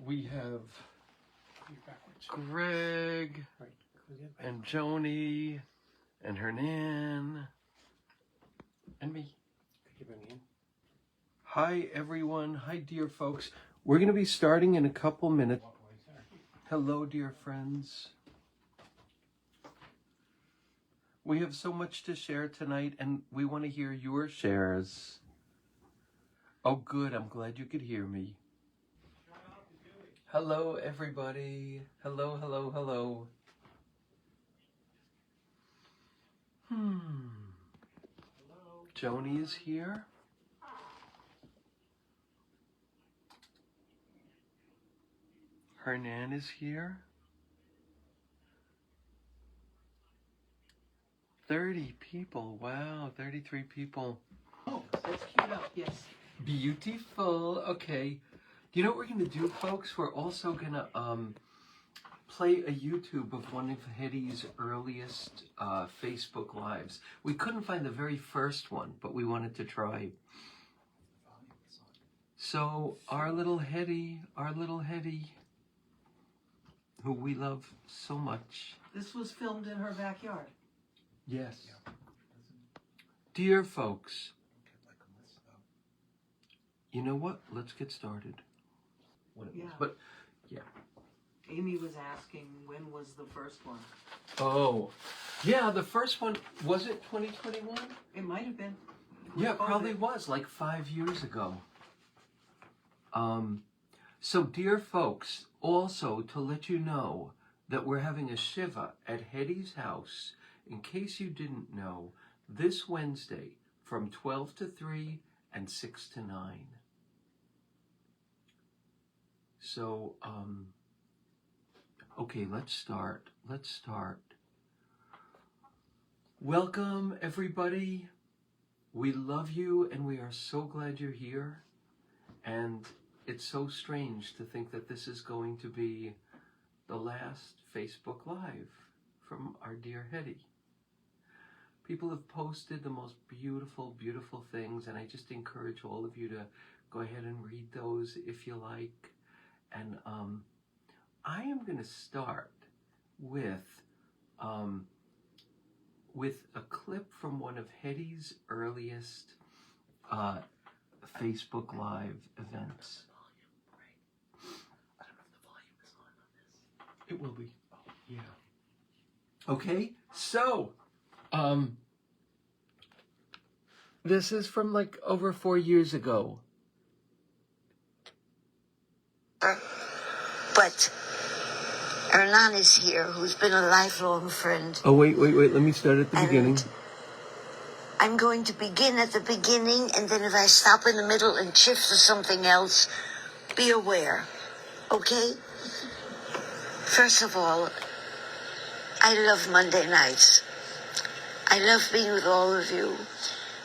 We have Greg and Joni and Hernan and me. Hi everyone. Hi dear folks. We're going to be starting in a couple minutes. Hello dear friends. We have so much to share tonight and we want to hear your shares. Oh good, I'm glad you could hear me. Hello everybody. Hello, hello, hello. Hello. Joni is here. Hernan is here. 30 people. Wow, 33 people. Oh, that's queued up, yes. Beautiful. Okay. You know what we're going to do, folks? We're also going to play a YouTube of one of Hedy's earliest Facebook Lives. We couldn't find the very first one, but we wanted to try. So our little Hedy, who we love so much. This was filmed in her backyard. Yes. Dear folks, you know what? Let's get started. What it was. But, yeah. Amy was asking, when was the first one? Oh, yeah, the first one, was it 2021? It might have been. Yeah, it probably was, like 5 years ago. So, dear folks, also to let you know that we're having a Shiva at Hedy's house, in case you didn't know, this Wednesday from 12 to 3 and 6 to 9. So, okay, let's start. Welcome, everybody. We love you, and we are so glad you're here. And it's so strange to think that this is going to be the last Facebook Live from our dear Hedy. People have posted the most beautiful, beautiful things, and I just encourage all of you to go ahead and read those if you like. And I am going to start with a clip from one of Hedy's earliest Facebook Live events. I don't know if the volume is on this. It will be. Oh, yeah. Okay, so this is from like over 4 years ago. But Hernan is here, who's been a lifelong friend. Oh, wait. Let me start at the beginning. I'm going to begin at the beginning, and then if I stop in the middle and shift to something else, be aware. Okay? First of all, I love Monday nights. I love being with all of you.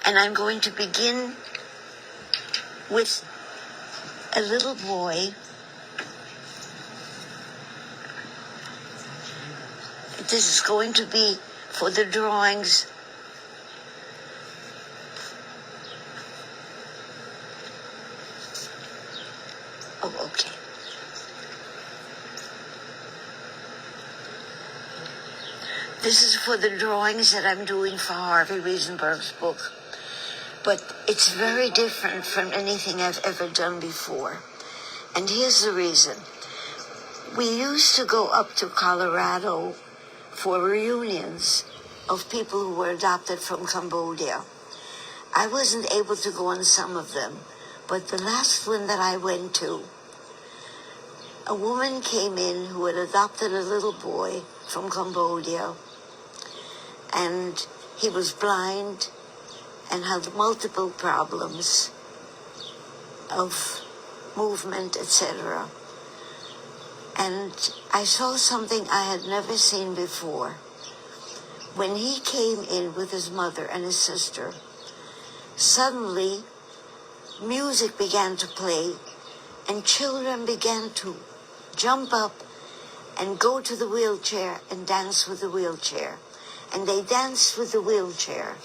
And I'm going to begin with a little boy. This is going to be for the drawings. Oh, okay. This is for the drawings that I'm doing for Harvey Riesenberg's book. But it's very different from anything I've ever done before. And here's the reason. We used to go up to Colorado for reunions of people who were adopted from Cambodia. I wasn't able to go on some of them, but the last one that I went to, a woman came in who had adopted a little boy from Cambodia, and he was blind and had multiple problems of movement, etc. And I saw something I had never seen before. When he came in with his mother and his sister, suddenly music began to play and children began to jump up and go to the wheelchair and dance with the wheelchair. And they danced with the wheelchair.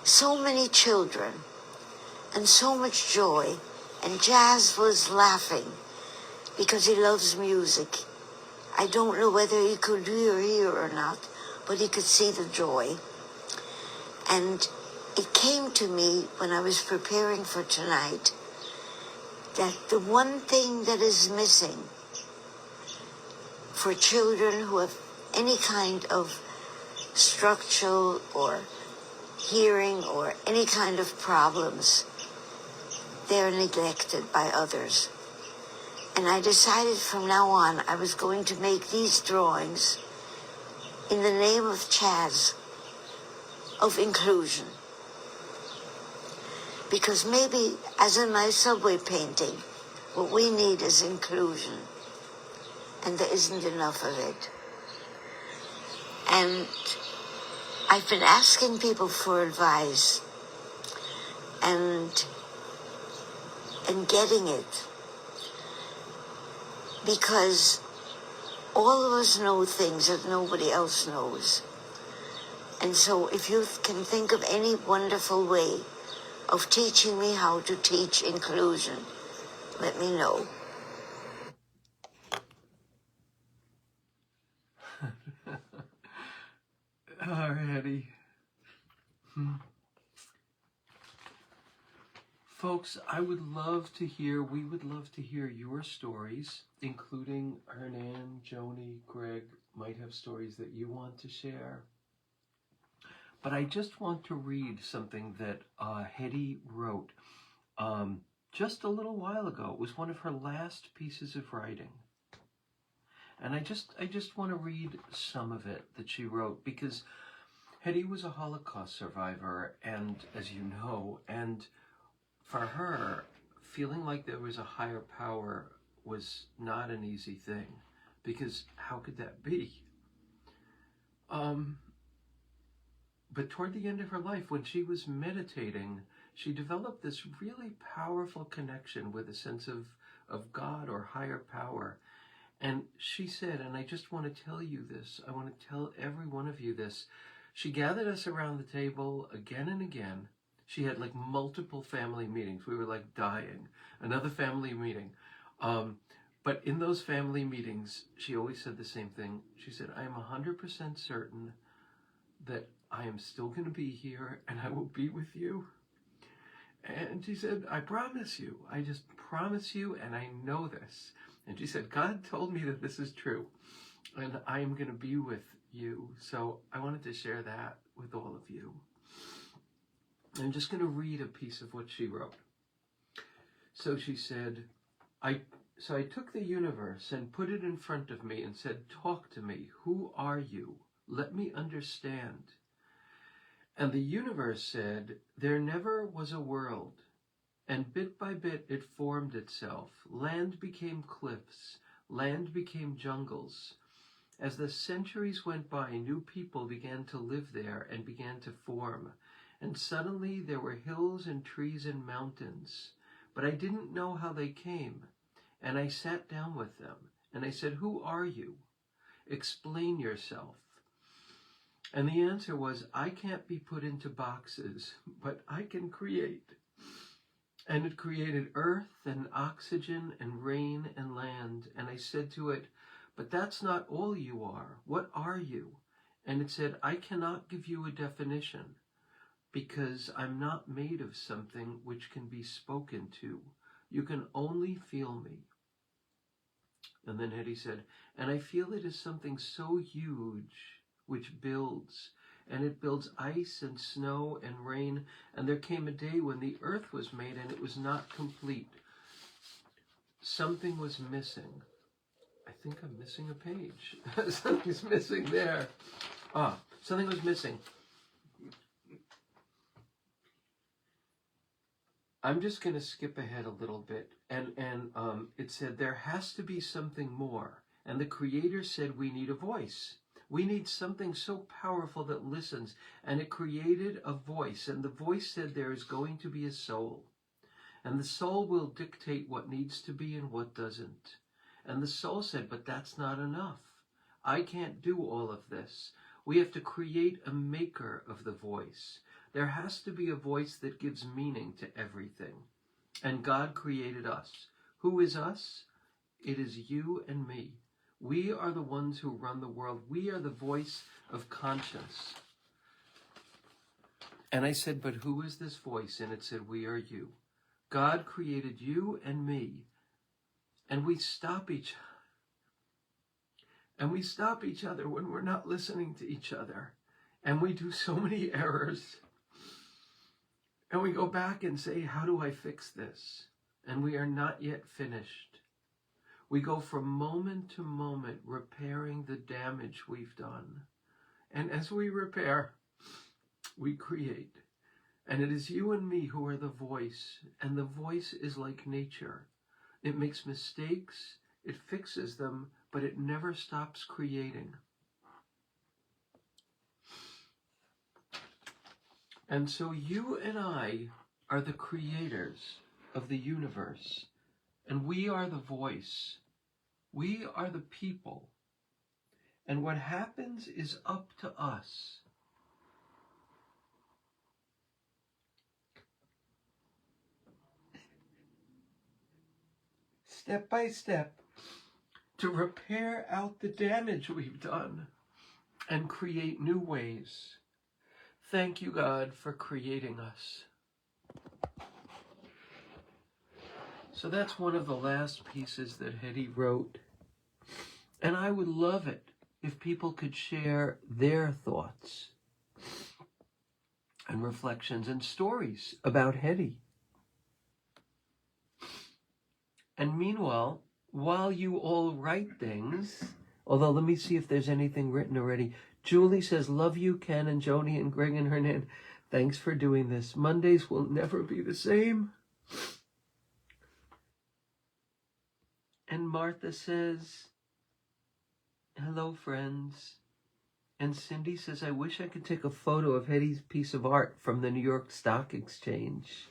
So many children and so much joy, and Jazz was laughing. because he loves music. I don't know whether he could hear or not, but he could see the joy. And it came to me when I was preparing for tonight that the one thing that is missing for children who have any kind of structural or hearing or any kind of problems, they're neglected by others. And I decided from now on I was going to make these drawings in the name of Chaz, of inclusion. Because maybe, as in my subway painting, what we need is inclusion. And there isn't enough of it. And I've been asking people for advice and getting it. Because all of us know things that nobody else knows. And so if you can think of any wonderful way of teaching me how to teach inclusion, let me know. Alrighty. Folks, we would love to hear your stories, including Hernan, Joni, Greg might have stories that you want to share. But I just want to read something that Hedy wrote just a little while ago. It was one of her last pieces of writing. And I just want to read some of it that she wrote, because Hedy was a Holocaust survivor, and as you know, and for her, feeling like there was a higher power was not an easy thing, because how could that be? But toward the end of her life, when she was meditating, she developed this really powerful connection with a sense of God or higher power. And she said, and I just want to tell you this, I want to tell every one of you this, she gathered us around the table again and again. She had like multiple family meetings. We were like dying. Another family meeting. But in those family meetings, she always said the same thing. She said, I am 100% certain that I am still going to be here and I will be with you. And she said, I promise you. I just promise you, and I know this. And she said, God told me that this is true, and I am going to be with you. So I wanted to share that with all of you. I'm just going to read a piece of what she wrote. So she said, I took the universe and put it in front of me and said, talk to me. Who are you? Let me understand. And the universe said, there never was a world. And bit by bit it formed itself. Land became cliffs. Land became jungles. As the centuries went by, new people began to live there and began to form. And suddenly there were hills and trees and mountains. But I didn't know how they came. And I sat down with them. And I said, who are you? Explain yourself. And the answer was, I can't be put into boxes, but I can create. And it created earth and oxygen and rain and land. And I said to it, but that's not all you are. What are you? And it said, I cannot give you a definition because I'm not made of something which can be spoken to. You can only feel me. And then Hedy said, and I feel it is something so huge which builds. And it builds ice and snow and rain. And there came a day when the earth was made and it was not complete. Something was missing. I think I'm missing a page. Something's missing there. Something was missing. I'm just going to skip ahead a little bit. And it said, there has to be something more. And the Creator said, we need a voice. We need something so powerful that listens. And it created a voice. And the voice said there is going to be a soul. And the soul will dictate what needs to be and what doesn't. And the soul said, but that's not enough. I can't do all of this. We have to create a maker of the voice. There has to be a voice that gives meaning to everything. And God created us. Who is us? It is you and me. We are the ones who run the world. We are the voice of conscience. And I said, but who is this voice? And it said, we are you. God created you and me. And we stop each other when we're not listening to each other. And we do so many errors. And we go back and say, how do I fix this? And we are not yet finished. We go from moment to moment repairing the damage we've done. And as we repair, we create. And it is you and me who are the voice. And the voice is like nature. It makes mistakes, it fixes them, but it never stops creating. And so you and I are the creators of the universe. And we are the voice. We are the people. And what happens is up to us. Step by step, to repair out the damage we've done and create new ways. Thank you, God, for creating us. So that's one of the last pieces that Hedy wrote. And I would love it if people could share their thoughts and reflections and stories about Hedy. And meanwhile, while you all write things, although let me see if there's anything written already. Julie says, love you, Ken and Joni and Greg and Hernan. Thanks for doing this. Mondays will never be the same. And Martha says, hello, friends. And Cindy says, I wish I could take a photo of Hedy's piece of art from the New York Stock Exchange.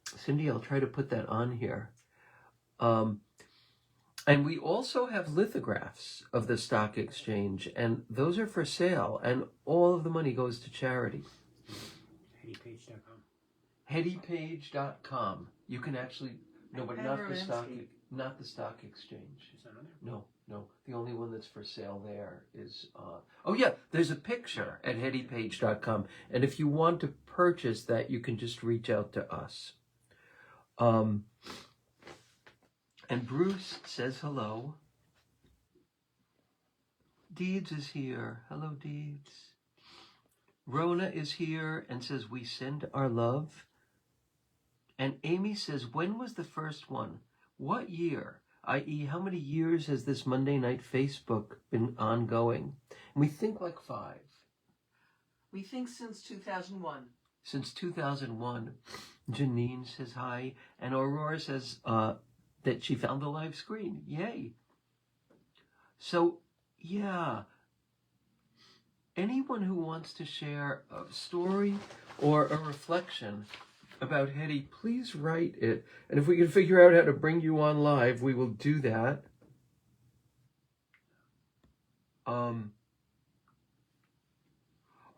Cindy, I'll try to put that on here. And we also have lithographs of the stock exchange, and those are for sale, and all of the money goes to charity. HedyPage.com. HedyPage.com. You can actually, no, but not the stock exchange. Is that on there? No. The only one that's for sale there is, oh yeah, there's a picture at HedyPage.com. And if you want to purchase that, you can just reach out to us. And Bruce says hello. Deeds is here. Hello, Deeds. Rona is here and says, we send our love. And Amy says, when was the first one? What year? I.e., how many years has this Monday Night Facebook been ongoing? And we think like 5. We think since 2001. Since 2001. Janine says hi. And Aurora says that she found the live screen. Yay. So, yeah. Anyone who wants to share a story or a reflection about Hedy, please write it. And if we can figure out how to bring you on live, we will do that.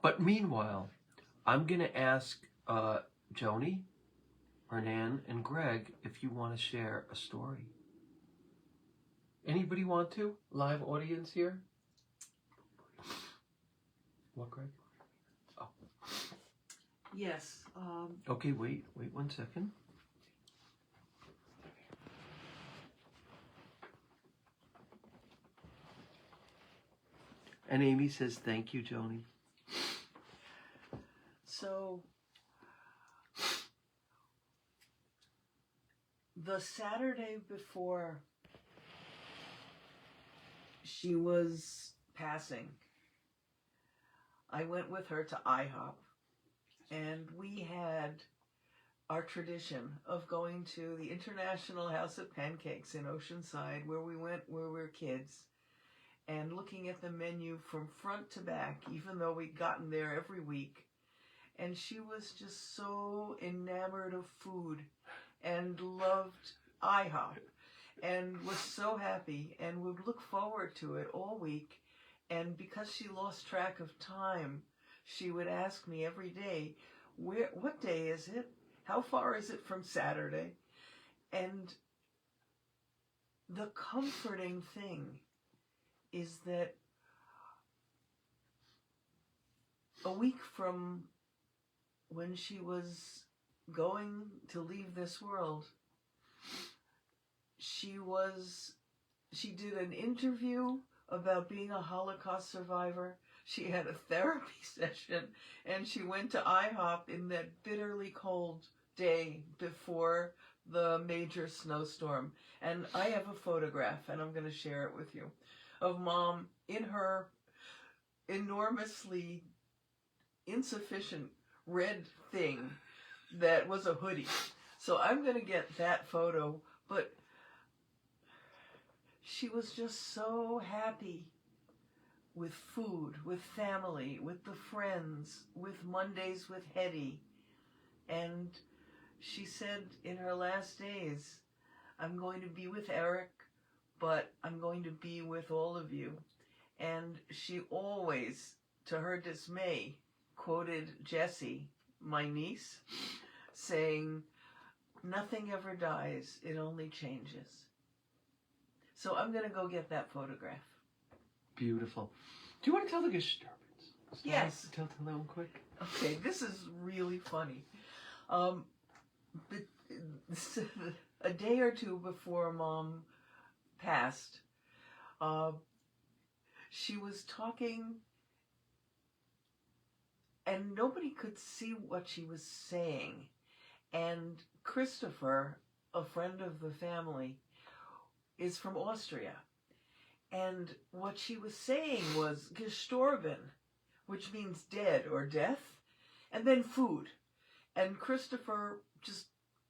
But meanwhile, I'm going to ask Joni, Hernan, and Greg if you want to share a story. Anybody want to? Live audience here? What, Greg? Oh. Yes. Okay, wait 1 second. And Amy says, thank you, Joni. So, the Saturday before she was passing, I went with her to IHOP, and we had our tradition of going to the International House of Pancakes in Oceanside, where we went when we were kids, and looking at the menu from front to back, even though we'd gotten there every week. And she was just so enamored of food and loved IHOP and was so happy and would look forward to it all week. And because she lost track of time, she would ask me every day, what day is it? How far is it from Saturday? And the comforting thing is that a week from when she was going to leave this world, she did an interview about being a Holocaust survivor. She had a therapy session, and she went to IHOP in that bitterly cold day before the major snowstorm. And I have a photograph, and I'm going to share it with you, of Mom in her enormously insufficient red thing that was a hoodie. So I'm going to get that photo, but she was just so happy with food, with family, with the friends, with Mondays with Hedy. And she said in her last days, I'm going to be with Eric, but I'm going to be with all of you. And she always, to her dismay, quoted Jessie, my niece, saying, nothing ever dies, it only changes. So I'm going to go get that photograph. Beautiful. Do you want to tell the Gestarbits? Yes. Tell them quick. Okay, this is really funny. A day or two before Mom passed, she was talking, and nobody could see what she was saying. And Christopher, a friend of the family, is from Austria. And what she was saying was gestorben, which means dead or death, and then food. And Christopher just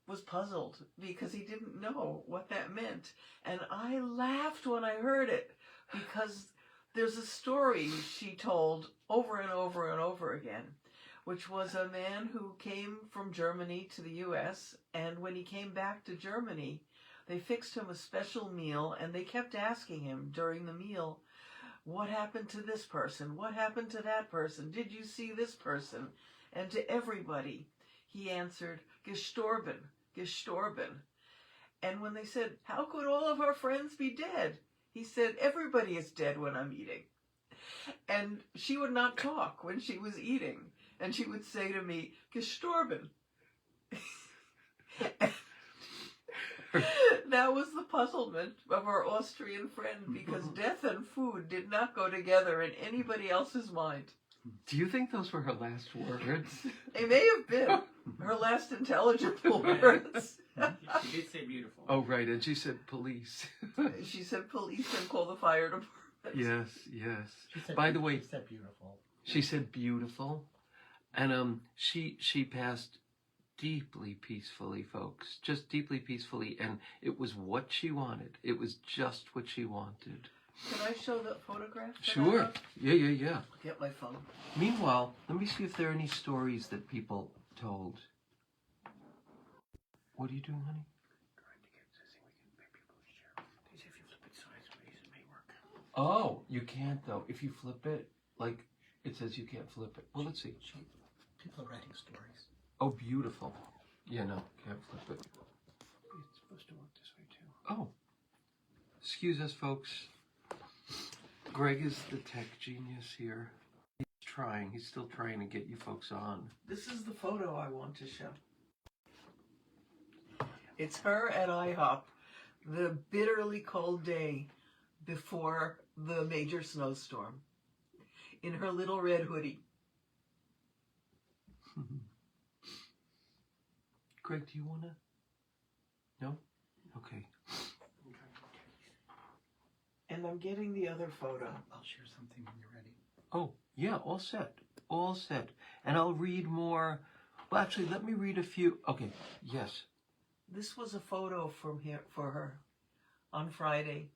was puzzled because he didn't know what that meant. And I laughed when I heard it because there's a story she told over and over and over again, which was a man who came from Germany to the U.S., and when he came back to Germany, they fixed him a special meal, and they kept asking him during the meal, what happened to this person? What happened to that person? Did you see this person? And to everybody, he answered, gestorben, gestorben. And when they said, how could all of our friends be dead? He said, everybody is dead when I'm eating. And she would not talk when she was eating. And she would say to me, gestorben. That was the puzzlement of our Austrian friend, because death and food did not go together in anybody else's mind. Do you think those were her last words? They may have been her last intelligible words. She did say beautiful. Oh, right. And she said police. She said police and call the fire department. Yes, yes. She said, By the way, she said beautiful. she said beautiful. And she passed deeply peacefully, folks. Just deeply peacefully. And it was what she wanted. It was just what she wanted. Can I show the photograph? Sure. Yeah. Get my phone. Meanwhile, let me see if there are any stories that people told. What are you doing, honey? Trying to get this thing we can make people share. They say if you flip it sideways, it may work. Oh, you can't though. If you flip it, like it says you can't flip it. Well, let's see. People are writing stories. Oh, beautiful. Yeah, no, can't flip it. It's supposed to work this way too. Oh, excuse us, folks. Greg is the tech genius here. He's still trying to get you folks on. This is the photo I want to show. It's her at IHOP, the bitterly cold day before the major snowstorm, in her little red hoodie. Greg, do you want to? No? Okay. And I'm getting the other photo. I'll share something when you're ready. Oh, yeah, all set. All set. And I'll read more. Well, actually, let me read a few. Okay, yes. This was a photo from here for her on Friday,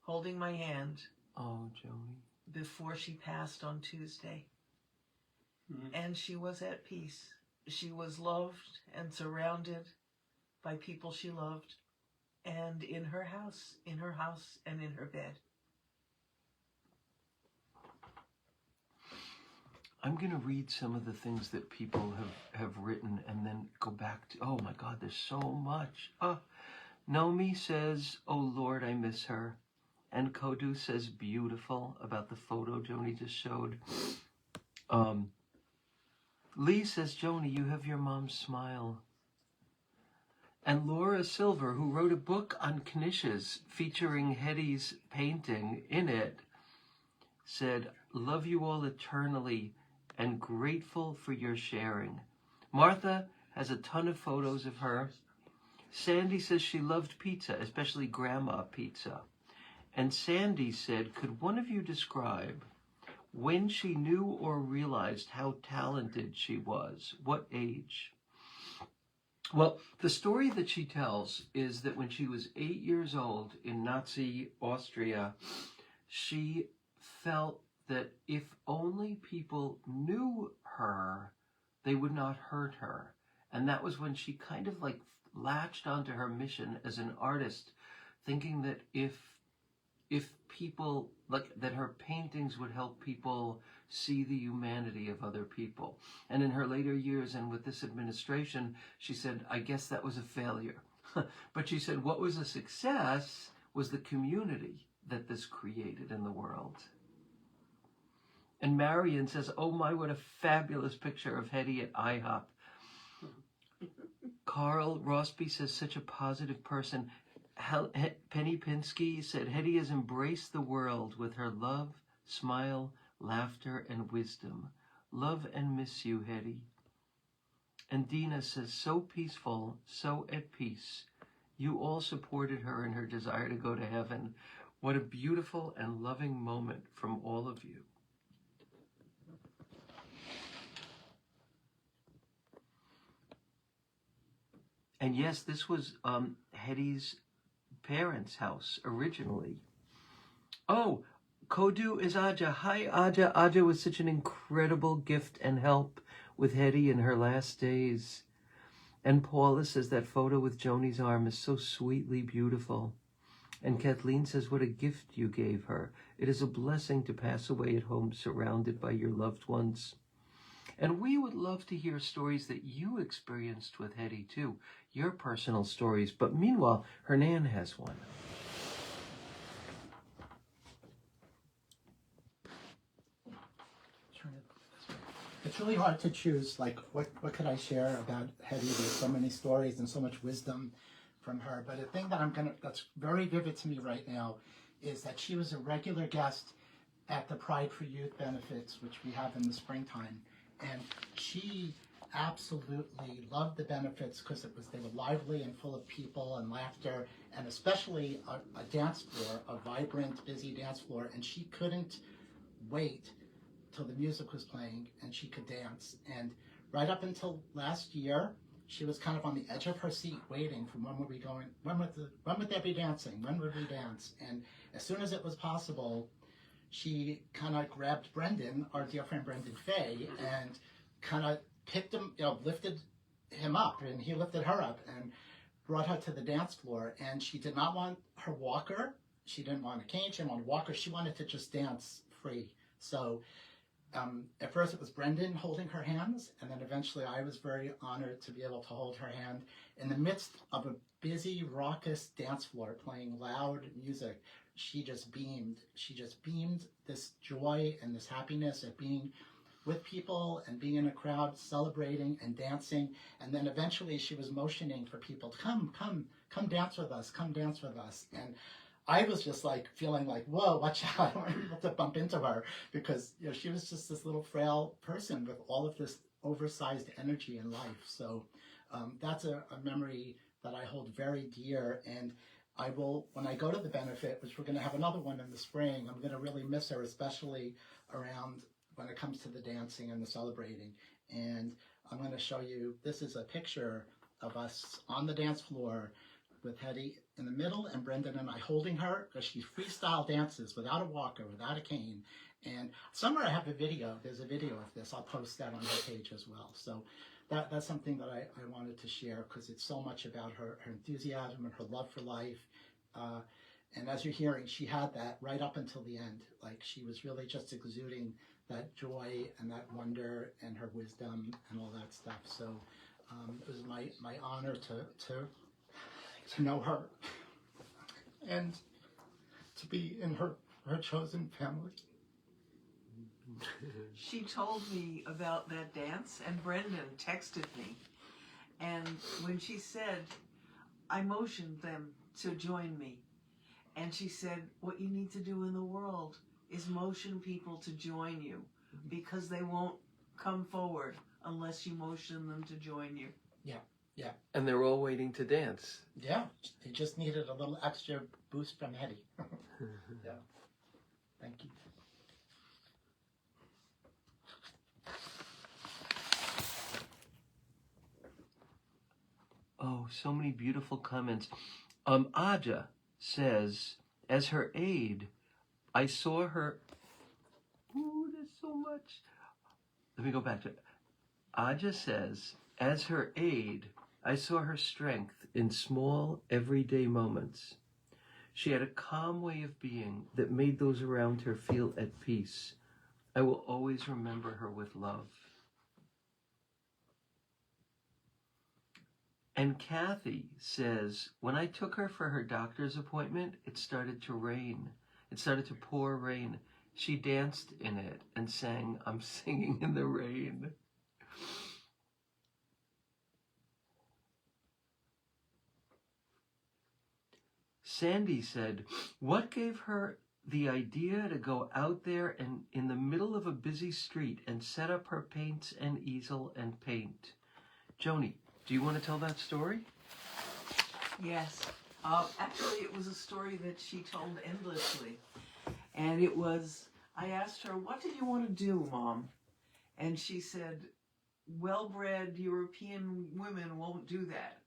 holding my hand Oh, Joni. before she passed on Tuesday. Mm-hmm. And she was at peace. She was loved and surrounded by people she loved, and in her house and in her bed. I'm going to read some of the things that people have written and then go back to, oh my God, there's so much. Nomi says, oh Lord, I miss her. And Kodu says, beautiful, about the photo Joni just showed. Lee says, Joni, you have your mom's smile. And Laura Silver, who wrote a book on knishes featuring Hedy's painting in it, said, love you all eternally and grateful for your sharing. Martha has a ton of photos of her. Sandy says she loved pizza, especially grandma pizza. And Sandy said, could one of you describe when she knew or realized how talented she was? What age? Well, the story that she tells is that when she was 8 years old in Nazi Austria, she felt that if only people knew her, they would not hurt her. And that was when she kind of like latched onto her mission as an artist, thinking that if people, like, that her paintings would help people see the humanity of other people. And in her later years and with this administration, she said, I guess that was a failure. But she said what was a success was the community that this created in the world. And Marion says, oh my, what a fabulous picture of Hedy at IHOP. Carl Rossby says, such a positive person. Penny Pinsky said, Hedy has embraced the world with her love, smile, laughter, and wisdom. Love and miss you, Hedy. And Dina says, so peaceful, so at peace. You all supported her in her desire to go to heaven. What a beautiful and loving moment from all of you. And yes, this was Hedy's parents' house originally. Oh, Kodu is Aja. Hi, Aja. Aja was such an incredible gift and help with Hedy in her last days. And Paula says that photo with Joni's arm is so sweetly beautiful. And Kathleen says, what a gift you gave her. It is a blessing to pass away at home surrounded by your loved ones. And we would love to hear stories that you experienced with Hedy too, your personal stories. But meanwhile, Hernan has one. It's really hard to choose, like, what could I share about Hedy? There's so many stories and so much wisdom from her. But the thing that that's very vivid to me right now is that she was a regular guest at the Pride for Youth benefits, which we have in the springtime. And she absolutely loved the benefits because they were lively and full of people and laughter, and especially a dance floor, a vibrant, busy dance floor. And she couldn't wait till the music was playing and she could dance. And right up until last year, she was kind of on the edge of her seat waiting for when would they be dancing? When would we dance? And as soon as it was possible, she kind of grabbed Brendan, our dear friend Brendan Fay, and kind of picked him, lifted him up, and he lifted her up and brought her to the dance floor. And she did not want her walker. She didn't want a cane. She didn't want a walker. She wanted to just dance free. So at first it was Brendan holding her hands, and then eventually I was very honored to be able to hold her hand in the midst of a busy, raucous dance floor playing loud music. She just beamed. She just beamed this joy and this happiness at being with people and being in a crowd, celebrating and dancing. And then eventually she was motioning for people to come dance with us, come dance with us. And I was just like feeling like, whoa, watch out, I don't want people to bump into her, because she was just this little frail person with all of this oversized energy in life. So that's a memory that I hold very dear. And I will, when I go to the benefit, which we're going to have another one in the spring, I'm going to really miss her, especially around when it comes to the dancing and the celebrating. And I'm going to show you, this is a picture of us on the dance floor with Hedy in the middle and Brendan and I holding her, because she freestyle dances without a walker, without a cane. And somewhere I have a video, there's a video of this, I'll post that on her page as well. So that's something that I wanted to share, because it's so much about her enthusiasm and her love for life. And as you're hearing, she had that right up until the end. Like, she was really just exuding that joy and that wonder and her wisdom and all that stuff. So it was my honor to to know her and to be in her chosen family. She told me about that dance, and Brendan texted me. And when she said, I motioned them to join me. And she said, what you need to do in the world is motion people to join you, because they won't come forward unless you motion them to join you. Yeah. And they're all waiting to dance. Yeah, they just needed a little extra boost from Hedy. Yeah. Thank you. Oh, so many beautiful comments. Aja says, as her aide, I saw her. Ooh, there's so much. Let me go back to it. Aja says, as her aide, I saw her strength in small, everyday moments. She had a calm way of being that made those around her feel at peace. I will always remember her with love. And Kathy says, when I took her for her doctor's appointment, it started to rain. It started to pour rain. She danced in it and sang, I'm singing in the rain. Sandy said, what gave her the idea to go out there and in the middle of a busy street and set up her paints and easel and paint? Joni, do you want to tell that story? Yes. Actually, it was a story that she told endlessly. And it was, I asked her, what did you want to do, Mom? And she said, well-bred European women won't do that.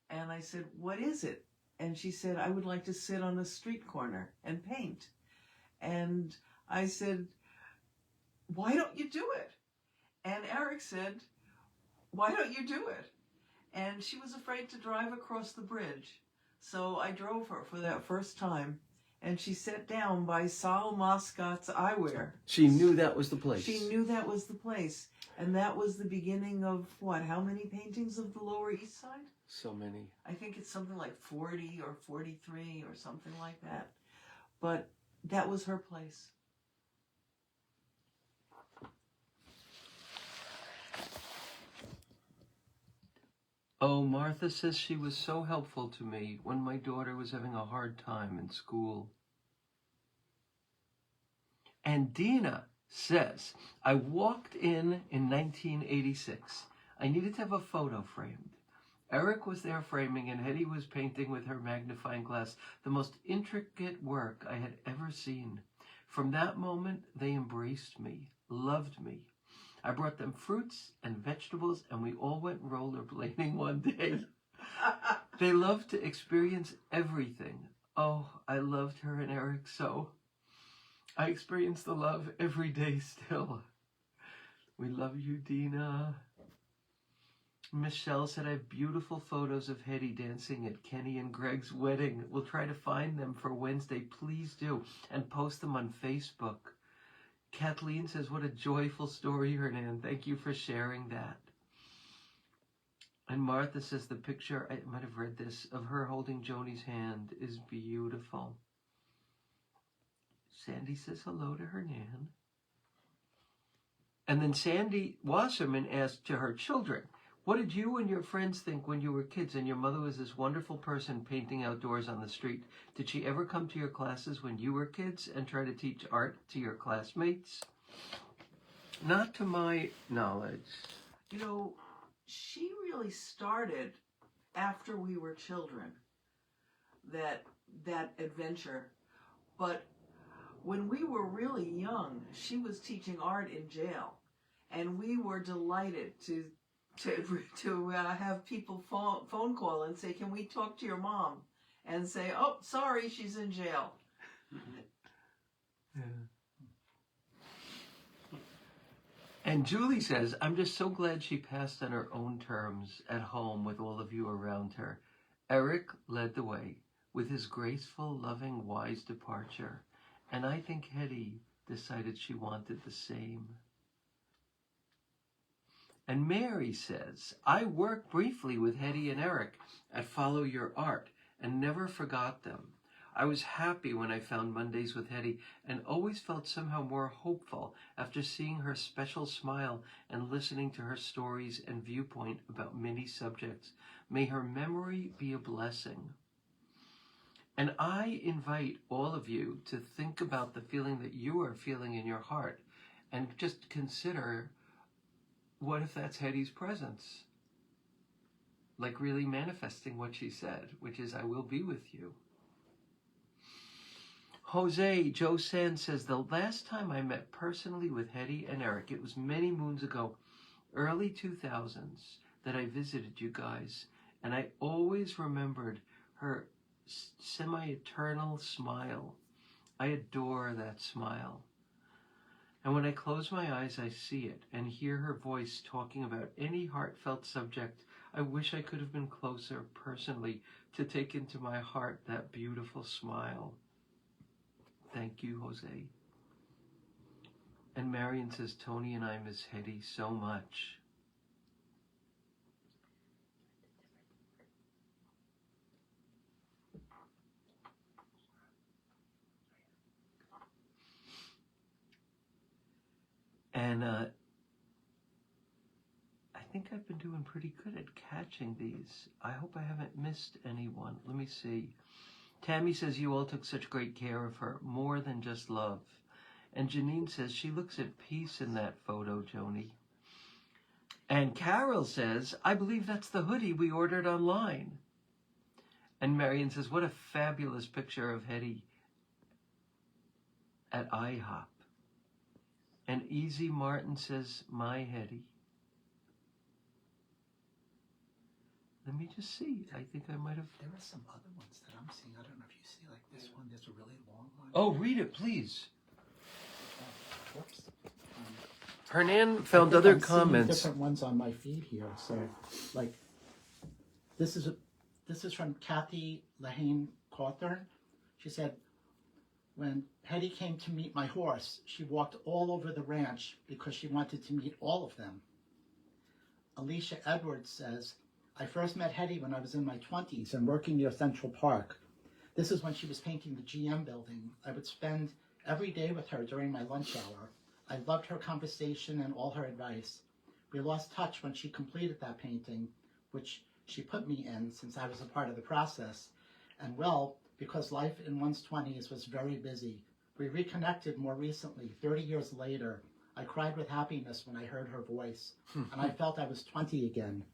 And I said, what is it? And she said, I would like to sit on a street corner and paint. And I said, why don't you do it? And Eric said, why don't you do it? And she was afraid to drive across the bridge. So I drove her for that first time, and she sat down by Sal Moscot's eyewear. She knew that was the place. She knew that was the place. And that was the beginning of, what, how many paintings of the Lower East Side? So many. I think it's something like 40 or 43 or something like that. But that was her place. Oh, Martha says she was so helpful to me when my daughter was having a hard time in school. And Dina says, I walked in 1986. I needed to have a photo framed. Eric was there framing and Hedy was painting with her magnifying glass, the most intricate work I had ever seen. From that moment, they embraced me, loved me. I brought them fruits and vegetables, and we all went rollerblading one day. They loved to experience everything. Oh, I loved her and Eric so. I experience the love every day still. We love you, Dina. Michelle said, I have beautiful photos of Hedy dancing at Kenny and Greg's wedding. We'll try to find them for Wednesday. Please do. And post them on Facebook. Kathleen says, what a joyful story, Hernan. Thank you for sharing that. And Martha says the picture, I might have read this, of her holding Joni's hand is beautiful. Sandy says hello to Hernan. And then Sandy Wasserman asked to her children, what did you and your friends think when you were kids and your mother was this wonderful person painting outdoors on the street? Did she ever come to your classes when you were kids and try to teach art to your classmates? Not to my knowledge. You know, she really started after we were children, that adventure. But when we were really young, she was teaching art in jail. And we were delighted to have people phone call and say, can we talk to your mom? And say, oh, sorry, she's in jail. Yeah. And Julie says, I'm just so glad she passed on her own terms at home with all of you around her. Eric led the way with his graceful, loving, wise departure. And I think Hedy decided she wanted the same. And Mary says, I worked briefly with Hedy and Eric at Follow Your Art. and never forgot them. I was happy when I found Mondays with Hedy and always felt somehow more hopeful after seeing her special smile and listening to her stories and viewpoint about many subjects. May her memory be a blessing. And I invite all of you to think about the feeling that you are feeling in your heart and just consider, what if that's Hedy's presence? Like really manifesting what she said, which is, I will be with you. Joe Sand says, the last time I met personally with Hedy and Eric, it was many moons ago, early 2000s, that I visited you guys, and I always remembered her semi-eternal smile. I adore that smile. And when I close my eyes, I see it and hear her voice talking about any heartfelt subject. I wish I could have been closer personally to take into my heart that beautiful smile. Thank you, Jose. And Marion says, Tony and I miss Hedy so much. And I think I've been doing pretty good at catching these. I hope I haven't missed anyone. Let me see. Tammy says, you all took such great care of her, more than just love. And Janine says, she looks at peace in that photo, Joni. And Carol says, I believe that's the hoodie we ordered online. And Marion says, what a fabulous picture of Hedy at IHOP. And Easy Martin says, my Hedy. Let me just see. I think I might have... There are some other ones that I'm seeing. I don't know if you see, like this one. There's a really long one. Oh, read it, please. Whoops. Hernan found I think other I'm seeing comments. different ones on my feed here. So, like, this is from Kathy Lahane Cawthorn. She said, when Hedy came to meet my horse, she walked all over the ranch because she wanted to meet all of them. Alicia Edwards says, I first met Hedy when I was in my 20s and working near Central Park. This is when she was painting the GM building. I would spend every day with her during my lunch hour. I loved her conversation and all her advice. We lost touch when she completed that painting, which she put me in since I was a part of the process. And well, because life in one's 20s was very busy. We reconnected more recently, 30 years later. I cried with happiness when I heard her voice, and I felt I was 20 again.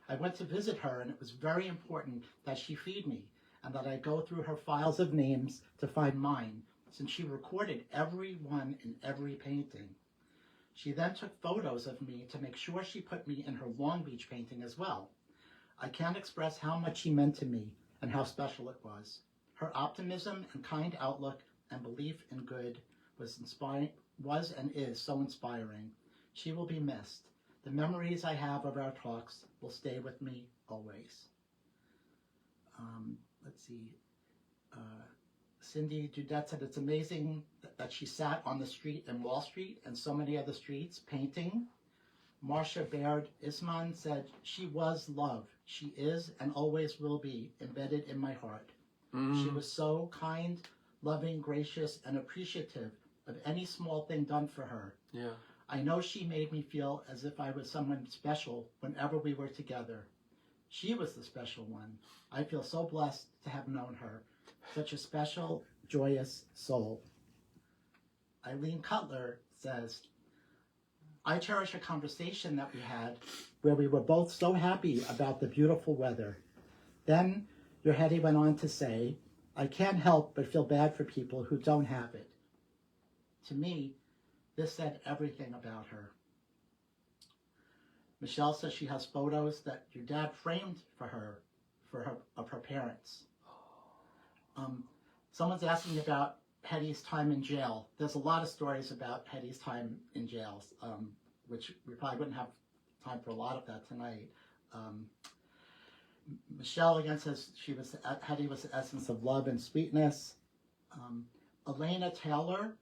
I went to visit her, and it was very important that she feed me and that I go through her files of names to find mine, since she recorded every one in every painting. She then took photos of me to make sure she put me in her Long Beach painting as well. I can't express how much she meant to me and how special it was. Her optimism and kind outlook and belief in good was and is so inspiring. She will be missed. The memories I have of our talks will stay with me always. Let's see. Cindy Dudette said it's amazing that she sat on the street in Wall Street and so many other streets painting. Marcia Baird Isman said, she was love. She is and always will be embedded in my heart. She was so kind, loving, gracious, and appreciative of any small thing done for her. Yeah. I know she made me feel as if I was someone special whenever we were together. She was the special one. I feel so blessed to have known her. Such a special, joyous soul. Eileen Cutler says, I cherish a conversation that we had where we were both so happy about the beautiful weather. Then your Hedy went on to say, I can't help but feel bad for people who don't have it. To me, this said everything about her. Michelle says she has photos that your dad framed for her of her parents. Someone's asking about Hedy's time in jail. There's a lot of stories about Hedy's time in jails, which we probably wouldn't have time for a lot of that tonight. Michelle again says Hedy was the essence of love and sweetness. Elena Taylor,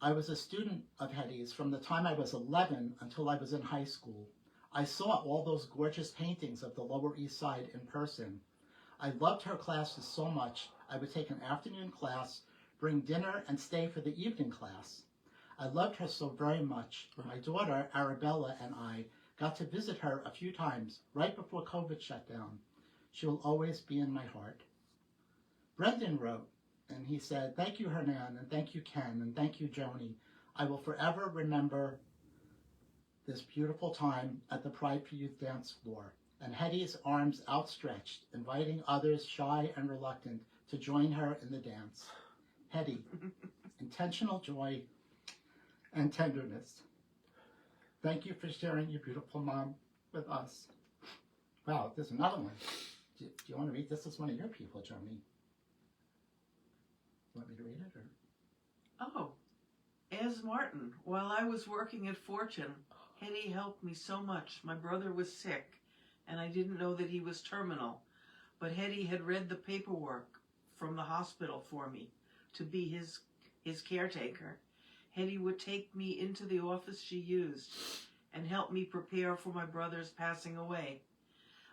I was a student of Hedy's from the time I was 11 until I was in high school. I saw all those gorgeous paintings of the Lower East Side in person. I loved her classes so much, I would take an afternoon class, bring dinner, and stay for the evening class. I loved her so very much. My daughter, Arabella, and I got to visit her a few times right before COVID shut down. She will always be in my heart. Brendan wrote, and he said, "Thank you, Hernan, and thank you, Ken, and thank you, Joni. I will forever remember this beautiful time at the Pride for Youth dance floor, and Hedy's arms outstretched, inviting others shy and reluctant to join her in the dance. Hedy, intentional joy and tenderness. Thank you for sharing your beautiful mom with us." Wow, there's another one. Do you want to read this? This is one of your people, Joni. You want me to read it? Or? Oh, as Martin, while I was working at Fortune, Hedy helped me so much. My brother was sick, and I didn't know that he was terminal. But Hedy had read the paperwork from the hospital for me to be his caretaker. Hedy would take me into the office she used and help me prepare for my brother's passing away.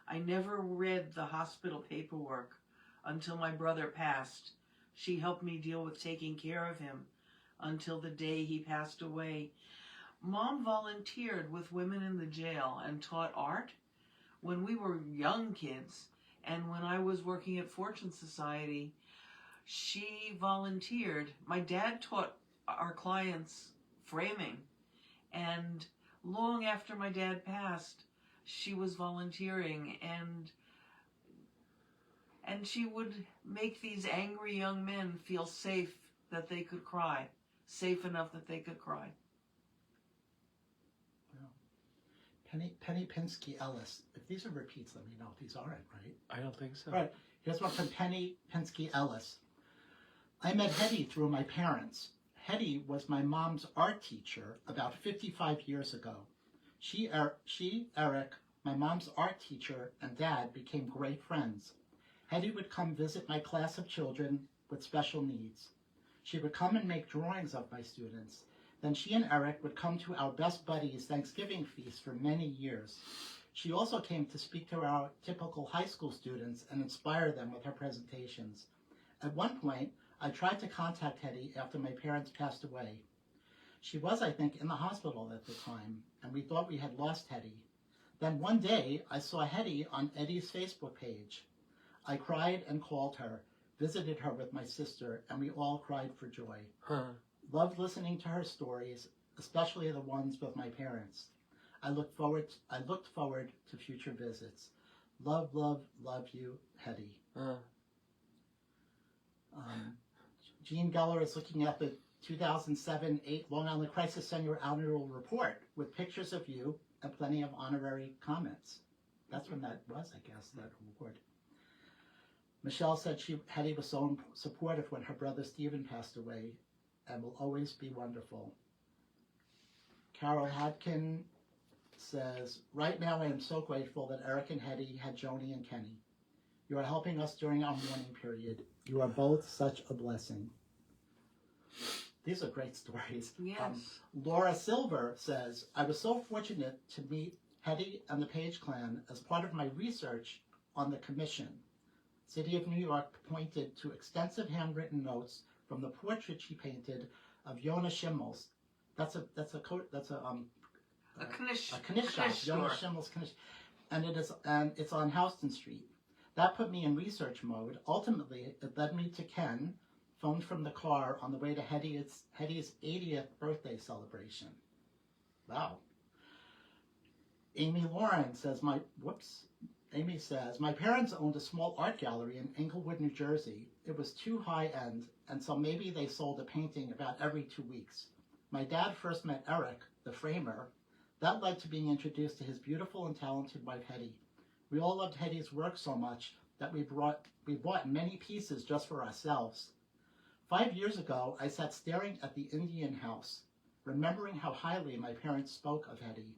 I never read the hospital paperwork until my brother passed. She helped me deal with taking care of him until the day he passed away. Mom volunteered with women in the jail and taught art when we were young kids. And when I was working at Fortune Society, she volunteered. My dad taught our clients framing. And long after my dad passed, she was volunteering, and she would make these angry young men feel safe that they could cry, safe enough that they could cry. Penny Pinsky Ellis. If these are repeats, let me know if these aren't, right? I don't think so. Right. Here's one from Penny Pinsky Ellis. I met Hedy through my parents. Hedy was my mom's art teacher about 55 years ago. She, Eric, my mom's art teacher, and Dad became great friends. Hedy would come visit my class of children with special needs. She would come and make drawings of my students. Then she and Eric would come to our Best Buddies Thanksgiving feast for many years. She also came to speak to our typical high school students and inspire them with her presentations. At one point, I tried to contact Hedy after my parents passed away. She was, I think, in the hospital at the time, and we thought we had lost Hedy. Then one day, I saw Hedy on Eddie's Facebook page. I cried and called her, visited her with my sister, and we all cried for joy. Loved listening to her stories, especially the ones with my parents. I looked forward to future visits. Love, love, love you, Hedy. Jean Geller is looking at the 2007-8 Long Island Crisis Center annual report with pictures of you and plenty of honorary comments. That's when that was, I guess, that award. Michelle said Hedy was so supportive when her brother Stephen passed away and will always be wonderful. Carol Hadkin says, right now I am so grateful that Eric and Hedy had Joni and Kenny. You are helping us during our mourning period. You are both such a blessing. These are great stories. Yes. Laura Silver says, I was so fortunate to meet Hedy and the Page clan as part of my research on the commission. City of New York pointed to extensive handwritten notes from the portrait she painted of Yona Schimmels. That's a knish shop. Yona Schimmel's knish, and it's on Houston Street. That put me in research mode. Ultimately, it led me to Ken, phoned from the car on the way to Hedy's 80th birthday celebration. Wow. Amy says, my parents owned a small art gallery in Englewood, New Jersey. It was too high-end, and so maybe they sold a painting about every 2 weeks. My dad first met Eric, the framer. That led to being introduced to his beautiful and talented wife, Hedy. We all loved Hedy's work so much that we bought many pieces just for ourselves. 5 years ago, I sat staring at the Indian house, remembering how highly my parents spoke of Hedy.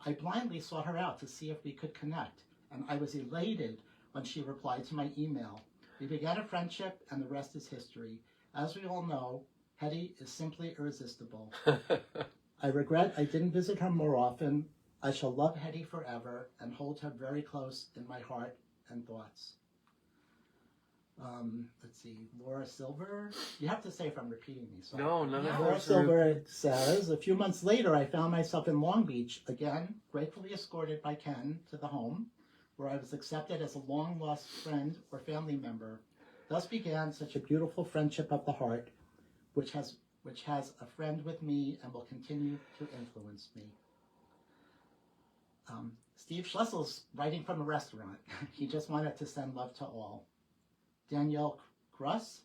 I blindly sought her out to see if we could connect, and I was elated when she replied to my email. We began a friendship, and the rest is history. As we all know, Hedy is simply irresistible. I regret I didn't visit her more often. I shall love Hedy forever and hold her very close in my heart and thoughts. Let's see, Laura Silver. You have to say if I'm repeating these. So. No, none of Laura those are- Silver says, a few months later, I found myself in Long Beach, again, gratefully escorted by Ken to the home, where I was accepted as a long-lost friend or family member. Thus began such a beautiful friendship of the heart, which has a friend with me and will continue to influence me. Steve Schlesel's writing from a restaurant. He just wanted to send love to all. Danielle Gruss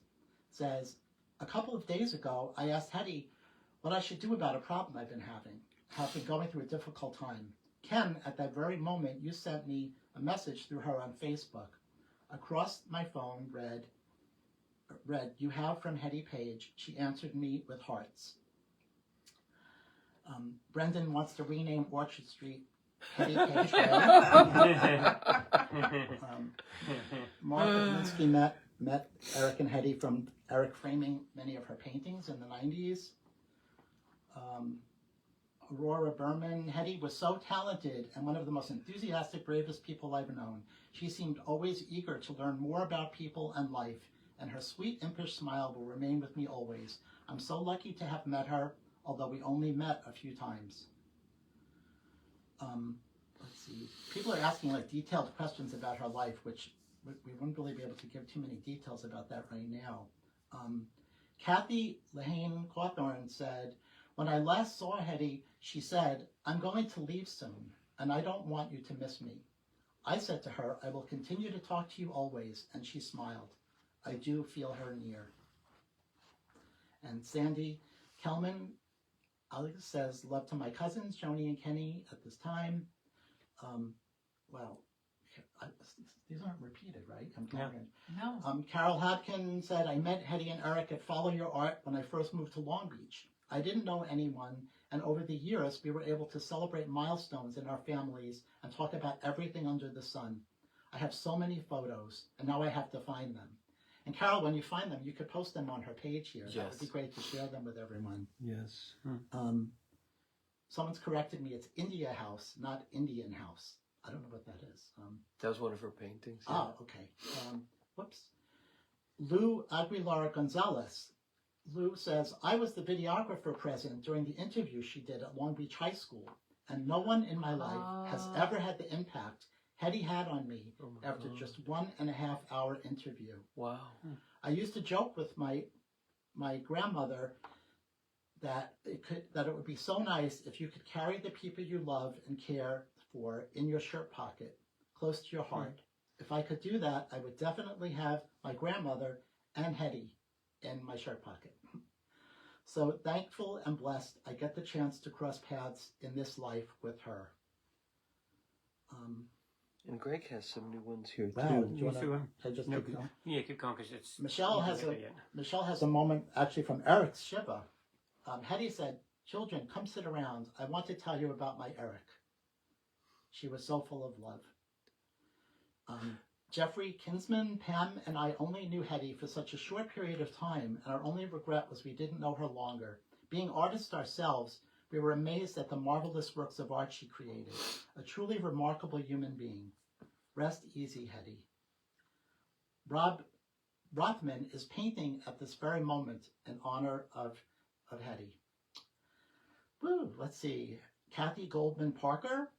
says, a couple of days ago, I asked Hedy what I should do about a problem I've been having. I've been going through a difficult time. Ken, at that very moment, you sent me a message through her on Facebook. Across my phone read, you have from Hedy Page. She answered me with hearts. Brendan wants to rename Orchard Street Hedy Page Way. Martha Linsky met Eric and Hedy from Eric framing many of her paintings in the 90s. Aurora Berman, Hedy was so talented and one of the most enthusiastic, bravest people I've known. She seemed always eager to learn more about people and life, and her sweet, impish smile will remain with me always. I'm so lucky to have met her, although we only met a few times. Let's see. People are asking like detailed questions about her life, which we wouldn't really be able to give too many details about that right now. Kathy Lahane Cawthorn said, when I last saw Hedy, she said, I'm going to leave soon, and I don't want you to miss me. I said to her, I will continue to talk to you always, and she smiled. I do feel her near. And Sandy Kelman Alex says, love to my cousins, Joni and Kenny, at this time. These aren't repeated, right? I'm counting. No. Carol Hodkin said, I met Hedy and Eric at Follow Your Art when I first moved to Long Beach. I didn't know anyone, and over the years, we were able to celebrate milestones in our families and talk about everything under the sun. I have so many photos, and now I have to find them. And Carol, when you find them, you could post them on her page here. Yes. That would be great to share them with everyone. Yes. Someone's corrected me. It's India House, not Indian House. I don't know what that is. That was one of her paintings. Yeah. Oh, okay. Whoops. Lou Aguilar Gonzalez. Lou says, I was the videographer present during the interview she did at Long Beach High School, and no one in my life has ever had the impact Hedy had on me after just 1.5 hour interview. Wow. I used to joke with my grandmother that it would be so nice if you could carry the people you love and care for in your shirt pocket, close to your heart. If I could do that, I would definitely have my grandmother and Hedy in my shirt pocket. So thankful and blessed I get the chance to cross paths in this life with her. And Greg has some new ones here Wow, too. do you wanna, I just No, keep going? yeah, keep going because it's. Michelle has a moment actually from Eric's Shiva. Hedy said, children, come sit around. I want to tell you about my Eric. She was so full of love. Jeffrey Kinsman, Pam, and I only knew Hedy for such a short period of time, and our only regret was we didn't know her longer. Being artists ourselves, we were amazed at the marvelous works of art she created. A truly remarkable human being. Rest easy, Hedy. Rob Rothman is painting at this very moment in honor of Hedy. Woo, let's see. Kathy Goldman Parker.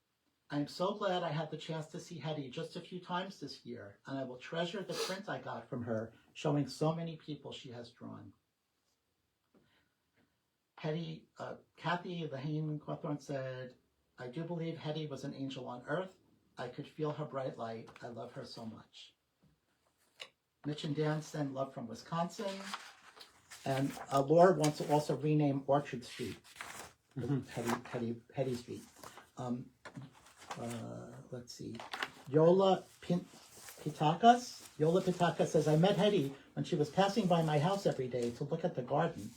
I am so glad I had the chance to see Hedy just a few times this year, and I will treasure the print I got from her, showing so many people she has drawn. Kathy Lahane Cawthorn said, I do believe Hedy was an angel on earth. I could feel her bright light. I love her so much. Mitch and Dan send love from Wisconsin. And Laura wants to also rename Orchard Street, Hedy Street. Let's see. Yola Pitaka says, I met Hedy when she was passing by my house every day to look at the garden.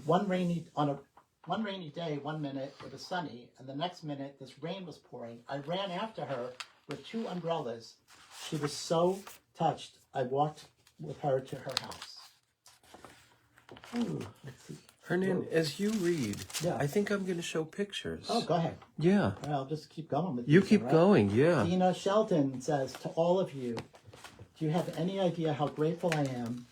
One rainy day, 1 minute it was sunny, and the next minute this rain was pouring. I ran after her with 2 umbrellas. She was so touched. I walked with her to her house. Ooh, let's see. Hernan, as you read, Yeah. I think I'm going to show pictures. Oh, go ahead. Yeah. Well, I'll just keep going with You these, keep all right? going, yeah. Dina Sheldon says, to all of you, do Do you have any idea how grateful I am,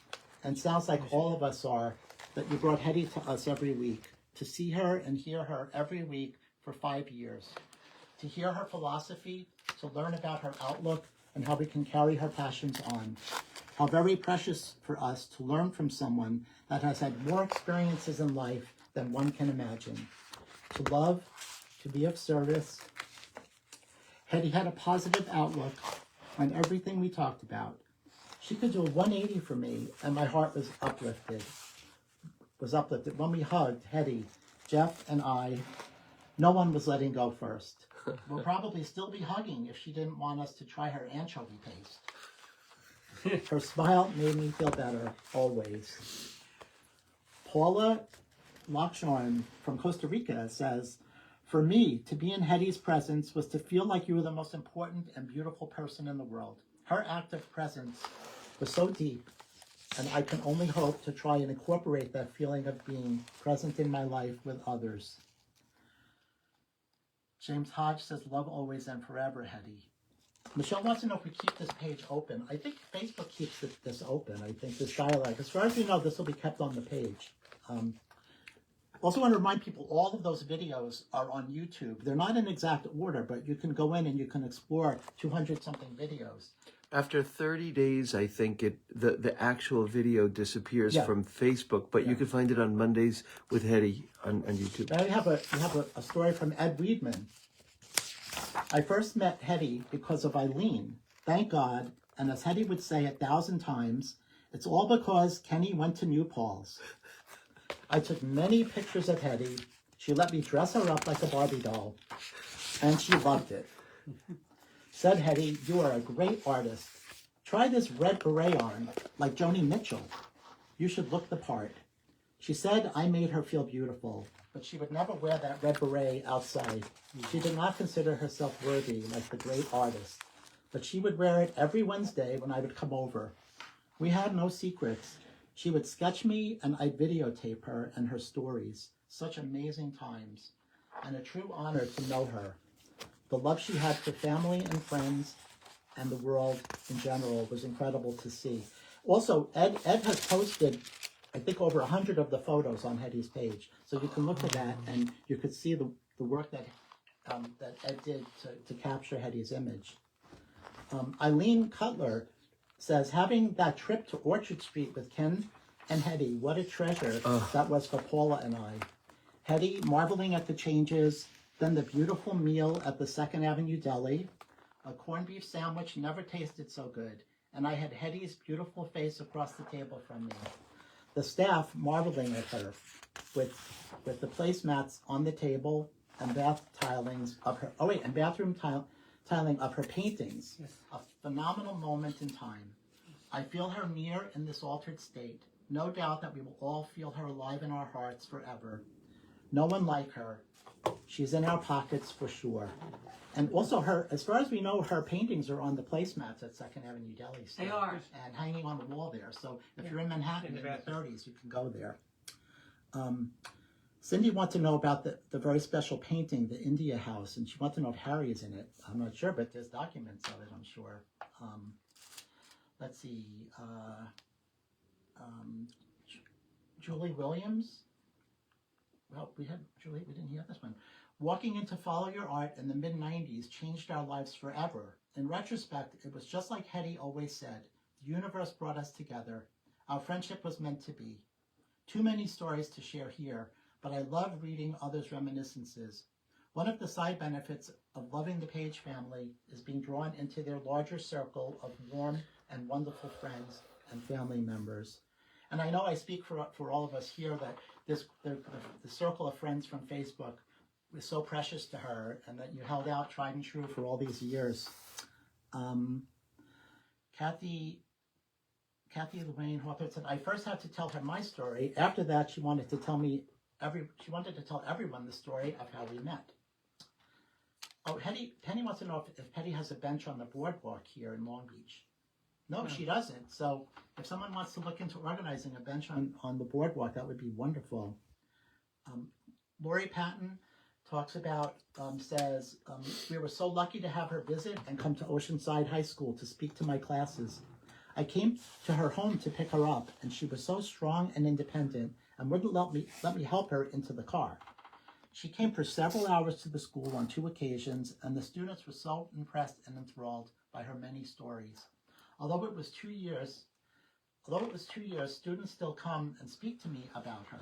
and sounds like all of us are, that you brought Hedy to us every week, to see her and hear her every week for 5 years, to hear her philosophy, to learn about her outlook and how we can carry her passions on. How very precious for us to learn from someone that has had more experiences in life than one can imagine. To love, to be of service. Hedy had a positive outlook on everything we talked about. She could do a 180 for me, and my heart was uplifted. When we hugged, Hedy, Jeff, and I, no one was letting go first. We'll probably still be hugging if she didn't want us to try her anchovy paste. Her smile made me feel better, always. Paula Lakshorn from Costa Rica says, for me, to be in Hedy's presence was to feel like you were the most important and beautiful person in the world. Her active presence was so deep, and I can only hope to try and incorporate that feeling of being present in my life with others. James Hodge says, love always and forever, Hedy. Michelle wants to know if we keep this page open. I think Facebook keeps this open. I think this dialogue, as far as we know, this will be kept on the page. Also want to remind people, all of those videos are on YouTube. They're not in exact order, but you can go in and you can explore 200-something videos. After 30 days, I think the actual video disappears Yeah. from Facebook, but you can find it on Mondays with Hedy on YouTube. Now we have a story from Ed Weedman. I first met Hedy because of Eileen. Thank God, and as Hedy would say 1,000 times, it's all because Kenny went to New Paul's. I took many pictures of Hedy. She let me dress her up like a Barbie doll, and she loved it. Said Hedy, you are a great artist. Try this red beret on, like Joni Mitchell. You should look the part. She said I made her feel beautiful, but she would never wear that red beret outside. She did not consider herself worthy like the great artist, but she would wear it every Wednesday when I would come over. We had no secrets. She would sketch me and I'd videotape her and her stories. Such amazing times, and a true honor to know her. The love she had for family and friends and the world in general was incredible to see. Also, Ed has posted, I think, over 100 of the photos on Hedy's page. So you can look at that and you could see the work that Ed did to capture Hedy's image. Eileen Cutler says, having that trip to Orchard Street with Ken and Hedy, what a treasure that was for Paula and I. Hedy marveling at the changes, then the beautiful meal at the 2nd Avenue Deli. A corned beef sandwich never tasted so good, and I had Hedy's beautiful face across the table from me. The staff marveling at her with the placemats on the table and bathroom tiling of her paintings. Yes. A phenomenal moment in time. I feel her near in this altered state. No doubt that we will all feel her alive in our hearts forever. No one like her. She's in our pockets for sure. And also her, as far as we know, her paintings are on the placemats at 2nd Avenue Deli. They are. And hanging on the wall there. So if you're in Manhattan in the 30s, you can go there. Cindy wants to know about the very special painting, the India House, and she wants to know if Harry is in it. I'm not sure, but there's documents of it, I'm sure. Let's see. Julie Williams. Well, we didn't hear this one. Walking into Follow Your Art in the mid-90s changed our lives forever. In retrospect, it was just like Hedy always said. The universe brought us together. Our friendship was meant to be. Too many stories to share here, but I love reading others' reminiscences. One of the side benefits of loving the Page family is being drawn into their larger circle of warm and wonderful friends and family members. And I know I speak for all of us here that the circle of friends from Facebook was so precious to her, and that you held out tried and true for all these years. Kathy Lorraine Hawthorne said, I first had to tell her my story. After that, she wanted to tell everyone the story of how we met. Oh, Penny wants to know if Hedy has a bench on the boardwalk here in Long Beach. No, she doesn't. So if someone wants to look into organizing a bench on the boardwalk, that would be wonderful. Lori Patton talks about, says, we were so lucky to have her visit and come to Oceanside High School to speak to my classes. I came to her home to pick her up, and she was so strong and independent and wouldn't let me help her into the car. She came for several hours to the school on 2 occasions, and the students were so impressed and enthralled by her many stories. Although it was 2 years, students still come and speak to me about her.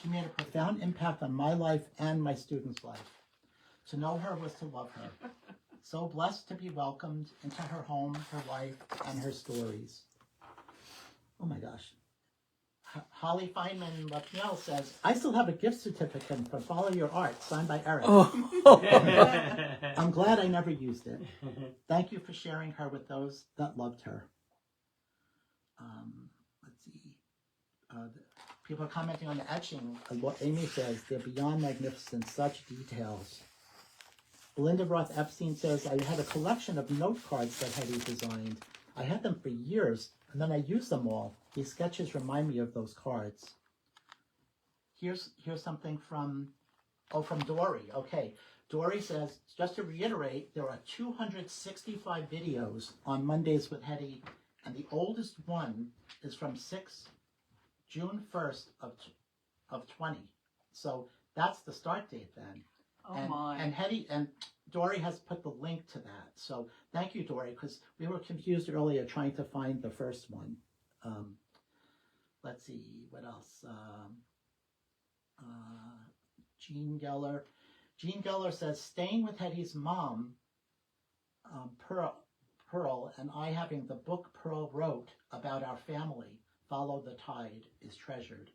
She made a profound impact on my life and my students' life. To know her was to love her. So blessed to be welcomed into her home, her life, and her stories. Oh my gosh. Holly Feynman Lapnell says, I still have a gift certificate for Follow Your Art, signed by Eric. I'm glad I never used it. Thank you for sharing her with those that loved her. Let's see. People are commenting on the etching. What Amy says, they're beyond magnificent, such details. Belinda Roth Epstein says, I had a collection of note cards that Hedy designed. I had them for years, and then I used them all. These sketches remind me of those cards. Here's something from Dory. Okay, Dory says, just to reiterate, there are 265 videos on Mondays with Hedy, and the oldest one is from June 1st of 20. So that's the start date then. Oh and, my. And Hedy and Dory has put the link to that. So thank you, Dory, because we were confused earlier trying to find the first one. Let's see, what else? Jean Geller. Jean Geller says, staying with Hedy's mom, Pearl, and I having the book Pearl wrote about our family, Follow the Tide, is treasured.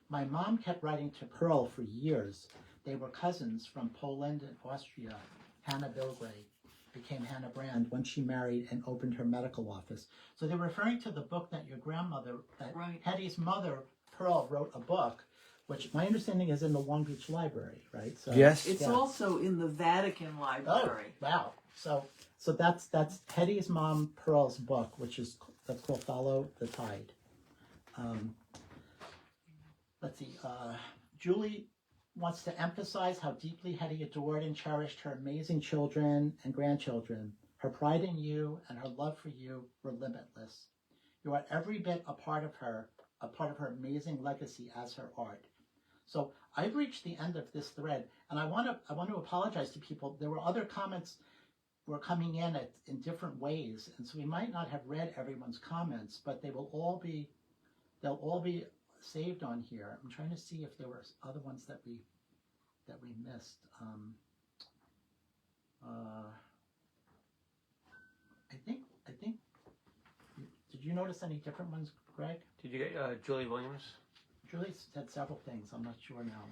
My mom kept writing to Pearl for years. They were cousins from Poland and Austria. Hannah Bilgray became Hannah Brand when she married and opened her medical office. So they're referring to the book that your grandmother, Right. Hedy's mother, Pearl, wrote a book, which my understanding is in the Long Beach Library, right? So, Yes. It's yeah. also in the Vatican Library. Oh, wow. So that's Hedy's mom, Pearl's book, that's called Follow the Tide. Let's see. Julie wants to emphasize how deeply Hedy adored and cherished her amazing children and grandchildren. Her pride in you and her love for you were limitless. You are every bit a part of her amazing legacy as her art. So I've reached the end of this thread, and I want to apologize to people. There were other comments were coming in different ways, and so we might not have read everyone's comments, but they'll all be saved on here. I'm trying to see if there were other ones that we missed. I think. Did you notice any different ones, Greg? Did you get Julie Williams? Julie said several things. I'm not sure now.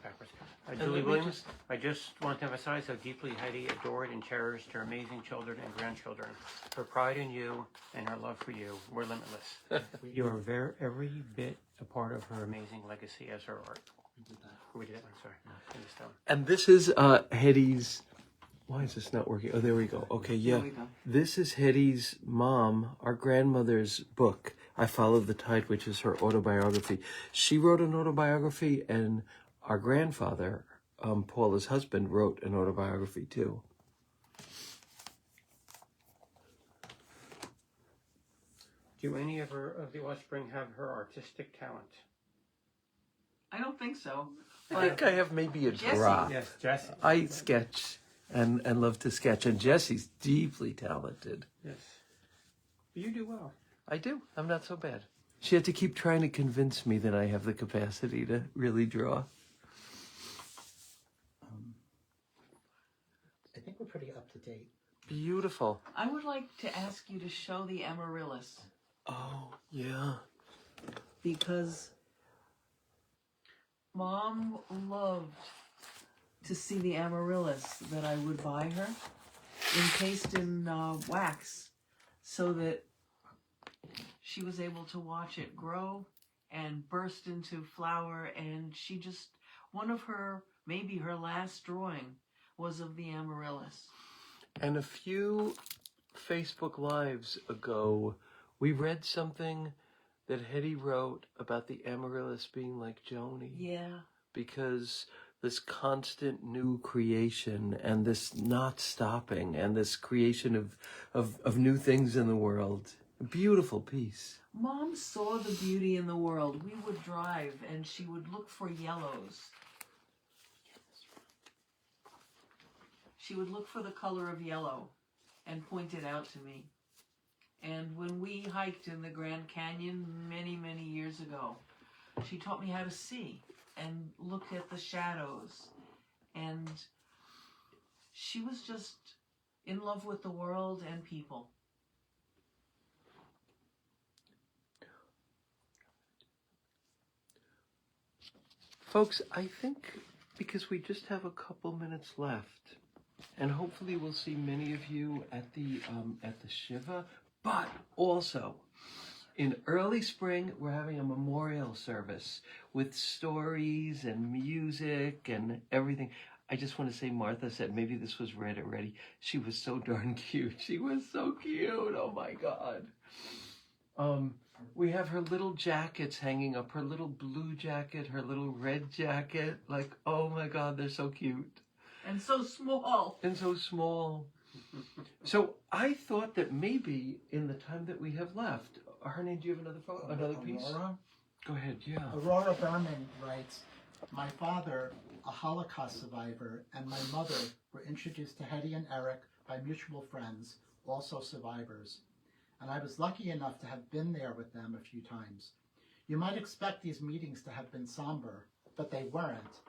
Backwards. And Julie let me Williams, I just want to emphasize how deeply Hedy adored and cherished her amazing children and grandchildren. Her pride in you and her love for you were limitless. You are every bit a part of her amazing legacy as her art. We did that. We did it. I'm sorry. I missed that one. And this is Hedy's. Why is this not working? Oh, there we go. Okay, yeah. There we go. This is Hedy's mom, our grandmother's book, I Follow the Tide, which is her autobiography. She wrote an autobiography, and our grandfather, Paula's husband, wrote an autobiography too. Do any of the offspring have her artistic talent? I don't think so. I think I have maybe a Jessie. drop. Yes, Jessie. I sketch and love to sketch, and Jessie's deeply talented. Yes. You do well. I do. I'm not so bad. She had to keep trying to convince me that I have the capacity to really draw. I think we're pretty up to date. Beautiful. I would like to ask you to show the amaryllis, Oh, yeah. because Mom loved to see the amaryllis that I would buy her, encased in wax, so that she was able to watch it grow and burst into flower. And she just, one of her, maybe her last drawing was of the amaryllis. And a few Facebook Lives ago, we read something that Hedy wrote about the amaryllis being like Joni. Yeah. Because this constant new creation and this not stopping and this creation of new things in the world. A beautiful piece. Mom saw the beauty in the world. We would drive and she would look for yellows. She would look for the color of yellow and point it out to me. And when we hiked in the Grand Canyon many, many years ago, she taught me how to see and look at the shadows. And she was just in love with the world and people. Folks, I think because we just have a couple minutes left, and hopefully we'll see many of you at the Shiva, but also in early spring we're having a memorial service with stories and music and everything. I just want to say, Martha said, maybe this was read already. She was so darn cute. She was so cute. Oh my God. We have her little jackets hanging up, her little blue jacket, her little red jacket. Like, oh my God, they're so cute. And so small. And so small. So I thought that maybe in the time that we have left, Arne, do you have another piece? Aurora? Go ahead, yeah. Aurora Berman writes, my father, a Holocaust survivor, and my mother were introduced to Hedy and Eric by mutual friends, also survivors. And I was lucky enough to have been there with them a few times. You might expect these meetings to have been somber, but they weren't.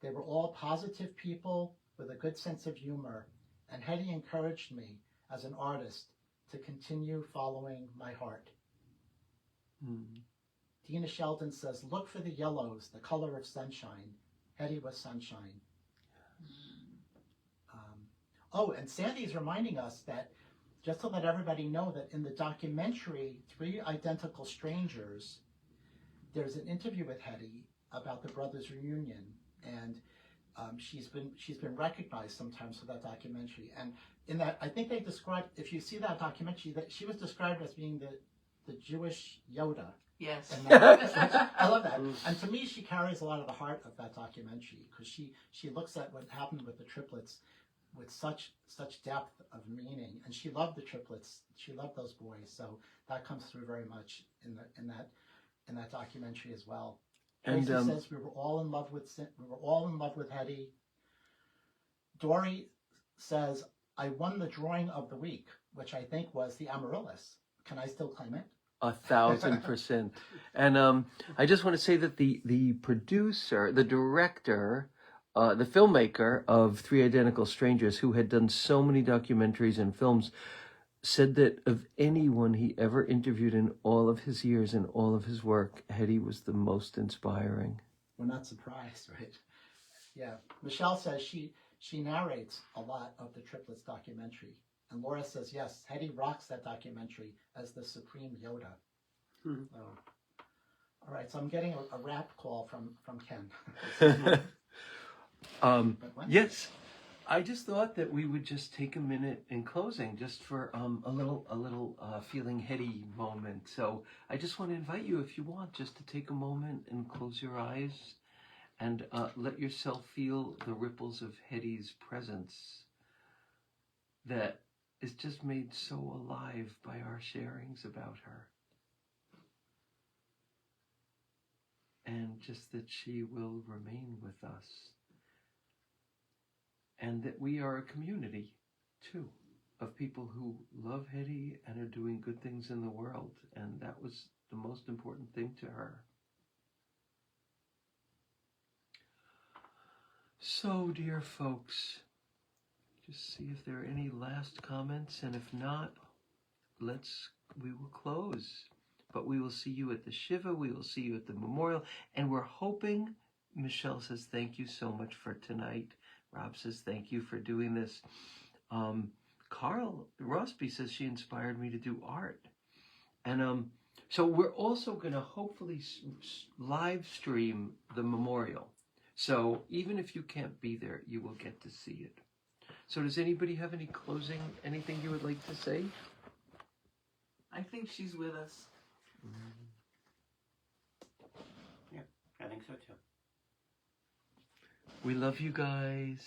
They were all positive people with a good sense of humor, and Hedy encouraged me as an artist to continue following my heart. Dina Sheldon says, look for the yellows, the color of sunshine. Hedy was sunshine. Oh, and Sandy is reminding us that, just to let everybody know, that in the documentary, Three Identical Strangers, there's an interview with Hedy about the brothers' reunion, and she's been recognized sometimes for that documentary. And in that, I think they described, if you see that documentary, that she was described as being the Jewish Yoda. Yes. And I love that. And to me, she carries a lot of the heart of that documentary, because she looks at what happened with the triplets with such depth of meaning, and she loved the triplets. She loved those boys, so that comes through very much in that documentary as well. And Tracy says we were all in love with Hedy. Dory says, I won the drawing of the week, which I think was the Amaryllis. Can I still claim it? 1,000%. And I just want to say that the producer, the director, the filmmaker of Three Identical Strangers, who had done so many documentaries and films, said that of anyone he ever interviewed in all of his years and all of his work, Hedy was the most inspiring. We're not surprised, right? Yeah. Michelle says she narrates a lot of the Triplets documentary. And Laura says, yes, Hedy rocks that documentary as the supreme Yoda. All right, so I'm getting a rap call from Ken. Yes, I just thought that we would just take a minute in closing just for a little feeling Hedy moment. So I just want to invite you, if you want, just to take a moment and close your eyes and let yourself feel the ripples of Hedy's presence that is just made so alive by our sharings about her. And just that she will remain with us. And that we are a community, too, of people who love Hedy and are doing good things in the world. And that was the most important thing to her. So, dear folks, just see if there are any last comments. And if not, we will close. But we will see you at the Shiva. We will see you at the memorial. And we're hoping, Michelle says, thank you so much for tonight. Rob says, thank you for doing this. Carl Rosby says she inspired me to do art. And so we're also going to hopefully live stream the memorial. So even if you can't be there, you will get to see it. So does anybody have anything you would like to say? I think she's with us. Yeah, I think so too. We love you guys.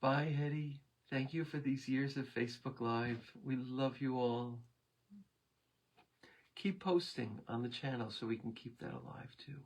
Bye, Hedy. Thank you for these years of Facebook Live. We love you all. Keep posting on the channel so we can keep that alive too.